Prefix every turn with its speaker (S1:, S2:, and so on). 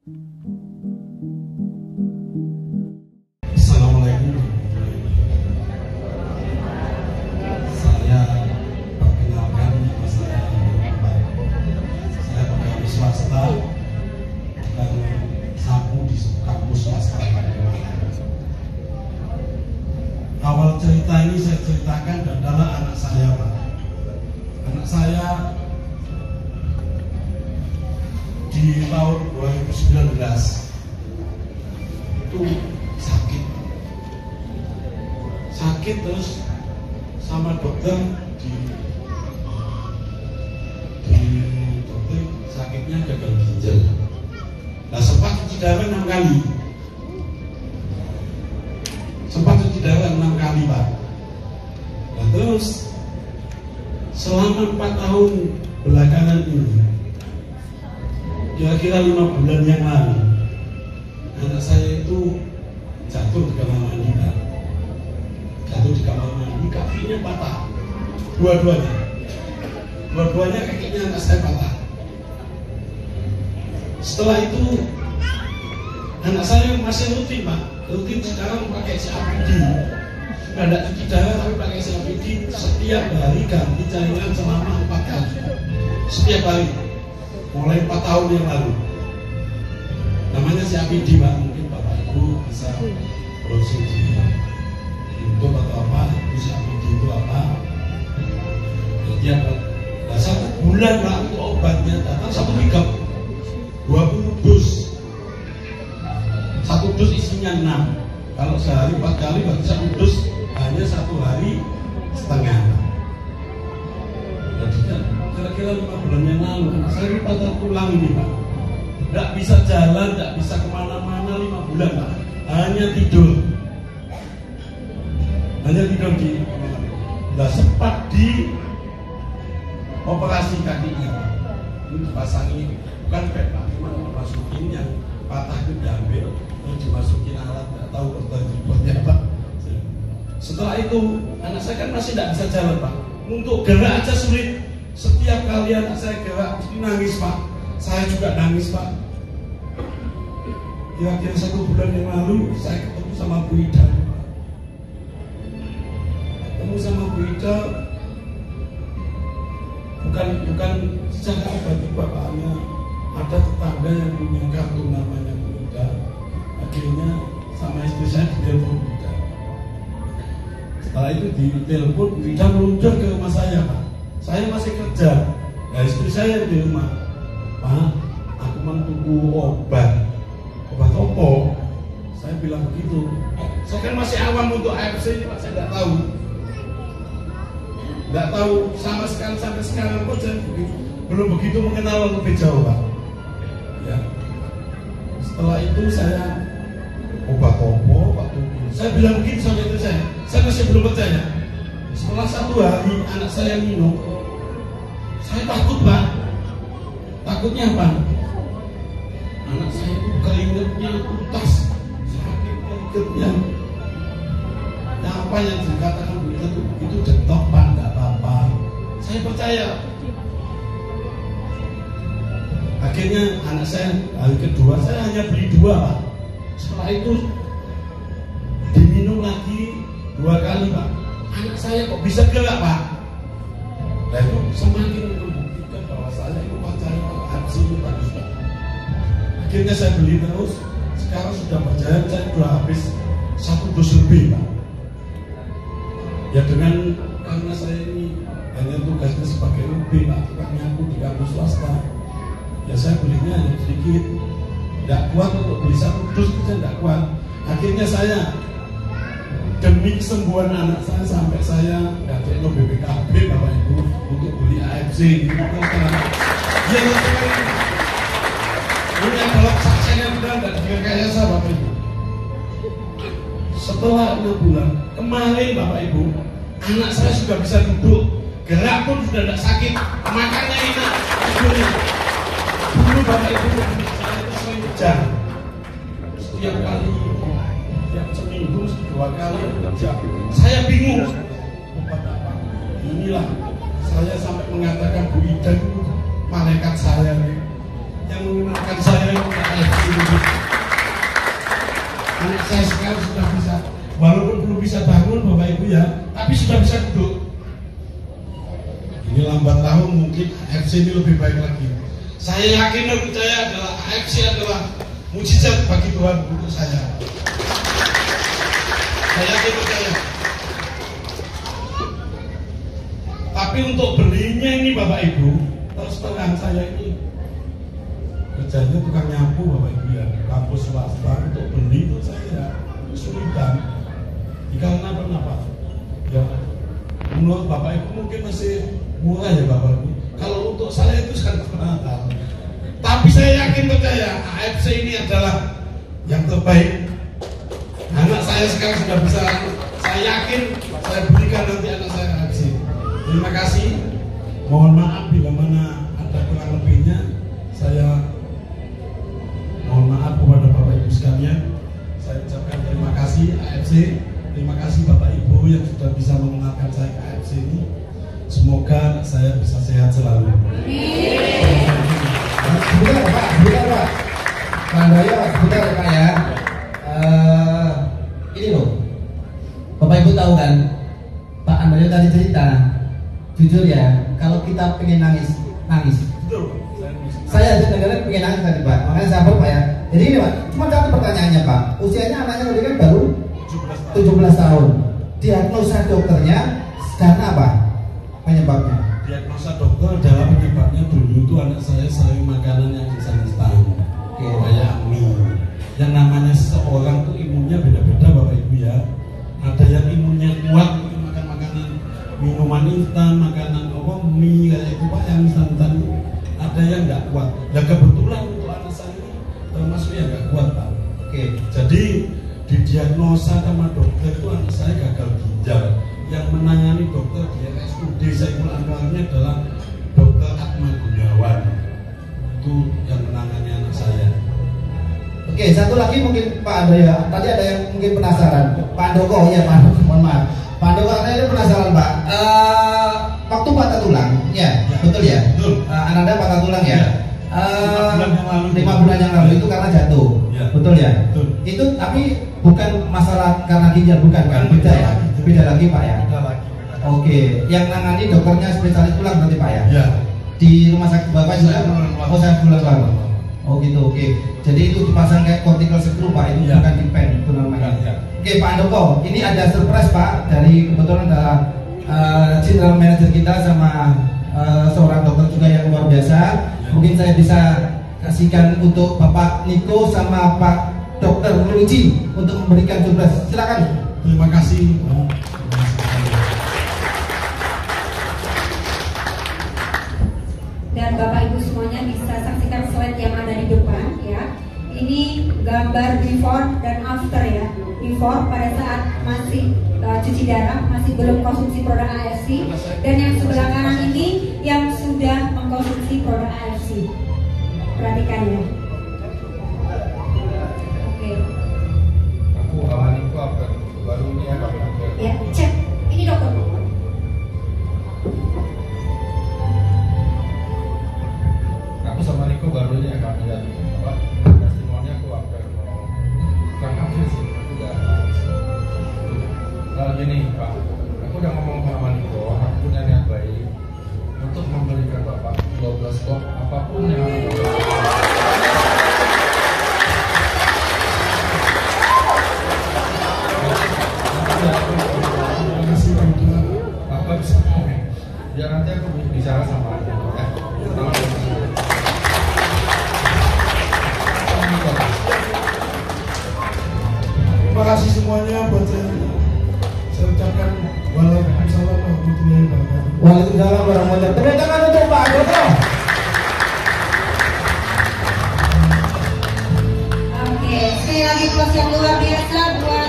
S1: Assalamualaikum. Saya perkenalkan nama saya pegawai swasta dan sapu di kampus swasta. Awal cerita ini saya ceritakan adalah anak saya, Pak. Anak saya di tahun 2019 itu sakit terus sama dokter di dokter sakitnya gagal ginjal. Nah, sempat cuci darah 6 kali. Pak. Nah, terus selama 4 tahun belakangan ini, kira-kira 5 bulan yang lalu, anak saya itu jatuh di kamar mandi, Pak. Kakinya patah, dua-duanya kakinya anak saya patah. Setelah itu anak saya masih rutin, Pak. Rutin sekarang pakai CAPD. Sudah tidak cuci darah tapi pakai CAPD. Setiap hari ganti cairan selama 4 kali. Setiap hari. Mulai 4 tahun yang lalu. Namanya CAPD, Pak. Mungkin Bapak Ibu bisa browsing di YouTube atau apa. Itu CAPD itu apa? Jadi apa? Nah, 1 bulan, Pak, itu obatnya datang 1 minggu 20 dus. 1 dus isinya 6. Kalau sehari 4 kali berarti 1 dus hanya 1 hari setengah. Jadi kan kira-kira 5 bulan yang lalu saya ini patah tulang ini, Pak. Tidak bisa jalan, tidak bisa kemana-mana 5 bulan, Pak. Hanya tidur di. Nah, sempat di operasi kakinya, Pak. Ini dipasangi bukan pet, Pak, cuma dimasukin yang patah itu diambil terus dimasukin alat, nggak tahu bertujuannya apa. Setelah itu anak saya kan masih tidak bisa jalan, Pak. Untuk gerak aja sulit. Setiap kali anak saya gerak mesti nangis, Pak. Saya juga nangis, Pak. Kira-kira 1 bulan yang lalu saya ketemu sama Bu Ida. Bukan secara tiba-tiba, Pak. Ada tetangga yang punya kartu namanya Bu Ida. Akhirnya sama istri saya ditelepon Bu Ida. Setelah itu ditelepon Bu Ida meluncur ke rumah saya, Pak. Saya masih kerja. Nah, istri saya di rumah. Pak, aku mau tunggu obat apa? Saya bilang begitu. Saya kan masih awam untuk AFC ini, Pak. Saya tidak tahu sama sekali sampai sekarang pun saya belum begitu mengenal lebih jauh, Pak. Ya. Setelah itu saya obat opo, Pak. Saya bilang begitu sama istri saya masih belum percaya. Setelah 1 hari anak saya minum, saya takut, Pak. Takutnya apa? Anak saya itu keringetnya utas, sakit keringetnya. Nah, apa yang dikatakan itu detok, Pak, enggak apa-apa. Saya percaya. Akhirnya anak saya hari kedua saya hanya beli 2, Pak. Setelah itu diminum lagi 2 kali, Pak. Anak saya kok bisa gerak, Pak. Dan itu semakin membuktikan bahwa saya itu percaya aksi ini bagus, Pak. Akhirnya saya beli terus. Sekarang sudah berjalan, saya sudah habis 1 dus lebih, Pak. Ya karena saya ini hanya tugasnya sebagai UB, Pak, tukang nyapu di kampus swasta. Ya saya belinya hanya sedikit, tidak kuat untuk beli 1 dus itu saya tidak kuat. Akhirnya saya demi kesembuhan anak saya sampai saya nggak BPKB, Bapak Ibu, untuk beli AFC gitu. Ya, ini adalah saksinya benar dan direkayasa, Bapak Ibu. Setelah 6 bulan kemarin, Bapak Ibu, anak saya sudah bisa duduk, gerak pun sudah tidak sakit, makannya enak, tidurnya. Dulu, Bapak Ibu, saya itu sering kerja, setiap kali, setiap seminggu 2 kali kerja. Saya bingung. Inilah saya sampai mengatakan Bu Ida itu malaikat saya yang mengenalkan saya ke AFC. Anak saya sekarang sudah bisa, walaupun belum bisa bangun Bapak Ibu ya, tapi sudah bisa duduk. Ini lambat tahun mungkin AFC ini lebih baik lagi. Saya yakin dan percaya adalah AFC adalah mujizat bagi Tuhan untuk saya. Saya yakin percaya. Tapi untuk belinya ini Bapak Ibu, terus terang saya ini kerjanya tukang nyapu Bapak Ibu ya, kampus swasta, untuk beli untuk saya kesulitan. Karena kenapa? Ya, menurut Bapak Ibu mungkin masih murah ya Bapak Ibu. Kalau untuk saya itu sangat mahal. Tapi saya yakin percaya AFC ini adalah yang terbaik. Anak saya sekarang sudah bisa, saya yakin saya berikan nanti anak saya AFC. Terima kasih. Mohon maaf bila mana ada kurang lebihnya. Saya mohon maaf kepada Bapak Ibu sekalian. Saya ucapkan terima kasih AFC. Terima kasih Bapak Ibu yang sudah bisa mengenalkan saya ke AFC ini. Semoga saya bisa sehat selalu.
S2: Sebentar Pak. Pak Andoyo, sebentar Pak ya. Ini loh, Bapak Ibu tahu kan, Pak Andoyo tadi cerita, jujur ya, kalau kita pengen nangis.
S1: Betul.
S2: Saya aja dengarnya pengen nangis tadi Pak, makanya sabar Pak ya. Jadi ini Pak, cuma satu pertanyaannya Pak, usianya anaknya tadi kan baru 17 tahun. Diagnosa dokternya karena apa? Penyebabnya?
S1: Diagnosa dokter adalah penyebabnya dulu itu anak saya sering makanan yang instan-instan, kayak mie. Yang namanya seseorang tuh imunnya beda-beda Bapak Ibu ya. Ada yang imunnya kuat itu makan makanan minuman instan, makanan mie kayak itu Pak yang instan. Ada yang nggak kuat. Dan kebetulan untuk anak saya ini termasuk yang nggak kuat Pak. Jadi didiagnosa sama dokter itu anak saya gagal ginjal. Yang menangani dokter di RSUD Saiful Anwarnya adalah Dokter Atma Gunawan. Itu yang menangani anak saya.
S2: Oke, satu lagi mungkin Pak Andoyo. Tadi ada yang mungkin penasaran. Pak Andoko, ya Pak Andoko, mohon maaf. Pak Andoko, saya penasaran Pak. Waktu patah tulang, ya, betul ya?
S1: Betul.
S2: Ananda patah tulang ya?
S1: 5 bulan yang lalu.
S2: 5 bulan yang lalu itu karena jatuh,
S1: ya.
S2: Betul ya?
S1: Betul.
S2: Itu tapi bukan masalah karena ginjal, bukan kan? Beda ya? Beda lagi Pak ya?
S1: Beda lagi.
S2: Oke, yang nangani dokternya spesialis tulang nanti Pak ya?
S1: Ya.
S2: Di rumah sakit Bapak juga? Saya bulan lalu. Oh gitu, oke. Jadi itu dipasang kayak cortical screw Pak, itu bukan di pen, itu namanya. Oke Pak Andoko, ini ada surprise Pak dari kebetulan adalah general manager kita sama seorang dokter juga yang luar biasa. Mungkin saya bisa kasihkan untuk Bapak Niko sama Pak Dokter Luigi untuk memberikan surprise. Silakan.
S1: Terima kasih.
S3: Dan Bapak Ibu semuanya bisa saksikan slide yang ada di depan ya. Ini gambar before dan after ya. Before pada saat masih cuci darah, masih belum konsumsi produk AFC, dan yang sebelah kanan ini yang sudah mengkonsumsi produk AFC. Perhatikan ya. Oke.
S4: Aku aman itu apa? Baru ini ya Pak.
S3: Ya, cek. Ini dokter.
S4: Aku sama Niko baru ini ya Kak, lihat apa? Testimoni aku apa? Bukan aku sih, aku udah. Gini Pak, aku udah ngomong sama Niko, aku punya niat baik untuk memberikan Bapak 12 kop apapun yang aku Bapak bisa ngomong. Biar nanti aku bicara sama Niko ya.
S1: Terima kasih semuanya buat saya. Saya ucapkan waalaikumsalam warahmatullahi wabarakatuh.
S2: Waalaikumsalam warahmatullahi wabarakatuh. Tepuk tangan untuk Pak Andoko.
S3: Oke, sekali lagi close yang luar biasa buat